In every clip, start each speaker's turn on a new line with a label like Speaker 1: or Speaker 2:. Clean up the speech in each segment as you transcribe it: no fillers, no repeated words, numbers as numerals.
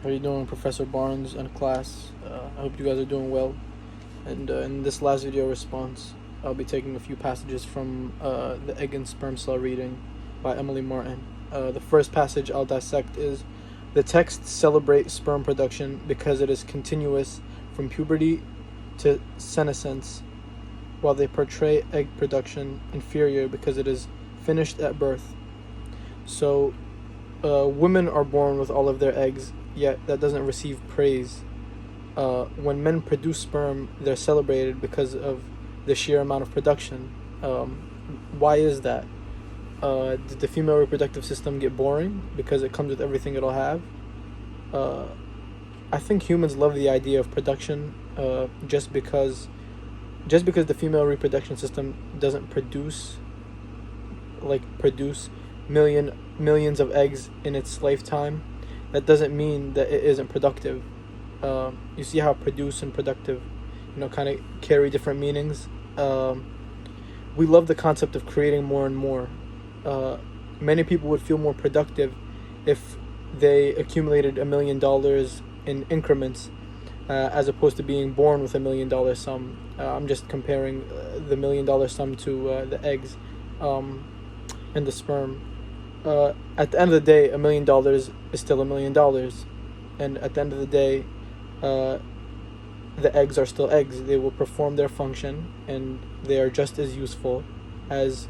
Speaker 1: How are you doing, Professor Barnes and class? I hope you guys are doing well. And in this last video response, I'll be taking a few passages from the Egg and Sperm Cell reading by Emily Martin. The first passage I'll dissect is: the texts celebrate sperm production because it is continuous from puberty to senescence, while they portray egg production inferior because it is finished at birth. So, women are born with all of their eggs, yet that doesn't receive praise. When men produce sperm, they're celebrated because of the sheer amount of production. Why is that? Did the female reproductive system get boring because it comes with everything it'll have? I think humans love the idea of production, just because the female reproduction system doesn't produce millions of eggs in its lifetime. That doesn't mean that it isn't productive. You see how produce and productive, kind of carry different meanings. We love the concept of creating more and more. Many people would feel more productive if they accumulated $1 million in increments, as opposed to being born with $1 million sum. I'm just comparing the $1 million sum to the eggs and the sperm. At the end of the day, $1 million is still $1 million, and at the end of the day, the eggs are still eggs. They will perform their function, and they are just as useful as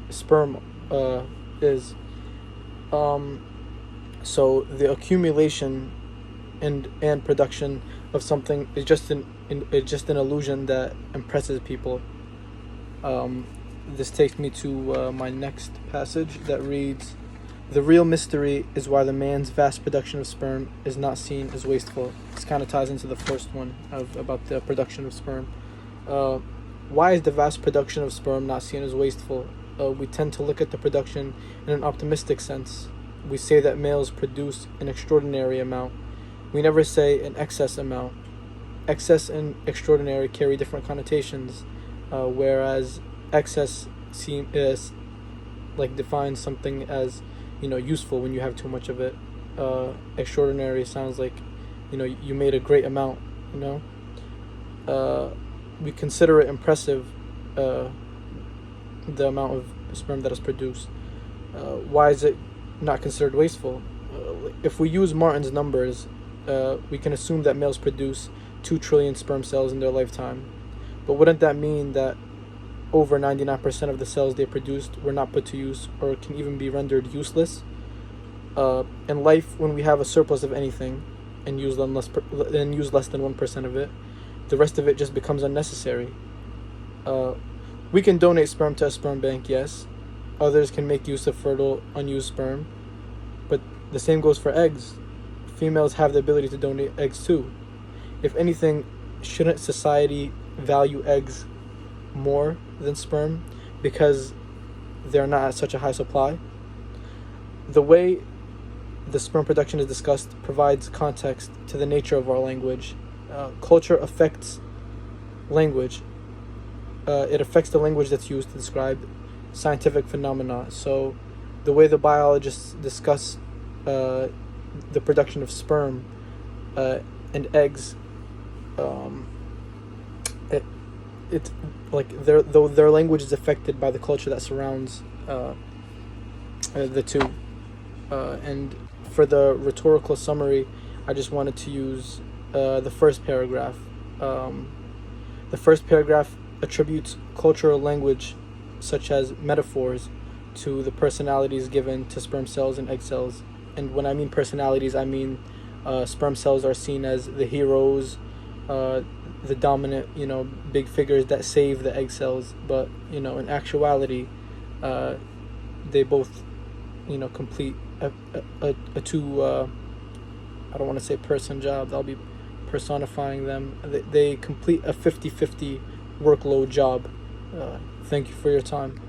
Speaker 1: sperm is. So the accumulation and production of something is just an illusion that impresses people. This takes me to my next passage that reads: the real mystery is why the man's vast production of sperm is not seen as wasteful. This kind of ties into the first one about the production of sperm. Why is the vast production of sperm not seen as wasteful? We tend to look at the production in an optimistic sense. We say that males produce an extraordinary amount. We never say an excess amount. Excess and extraordinary carry different connotations, whereas excess defines something as useful when you have too much of it. Extraordinary sounds like you made a great amount. We consider it impressive, the amount of sperm that is produced. Why is it not considered wasteful? If we use Martin's numbers, we can assume that males produce 2 trillion sperm cells in their lifetime. But wouldn't that mean that over 99% of the cells they produced were not put to use, or can even be rendered useless? In life, when we have a surplus of anything and use less than 1% of it, the rest of it just becomes unnecessary. We can donate sperm to a sperm bank, yes. Others can make use of fertile, unused sperm. But the same goes for eggs. Females have the ability to donate eggs too. If anything, shouldn't society value eggs more than sperm because they're not at such a high supply? The way the sperm production is discussed provides context to the nature of our language. Culture affects language. It affects the language that's used to describe scientific phenomena. So the way the biologists discuss the production of sperm and eggs, it's like their language is affected by the culture that surrounds the two. And for the rhetorical summary, I just wanted to use the first paragraph. The first paragraph attributes cultural language, such as metaphors, to the personalities given to sperm cells and egg cells. And when I mean personalities, I mean sperm cells are seen as the heroes, the dominant, big figures that save the egg cells. But, in actuality, they both, complete a two, I don't want to say person job, I'll be personifying them. They complete a 50-50 workload job. Thank you for your time.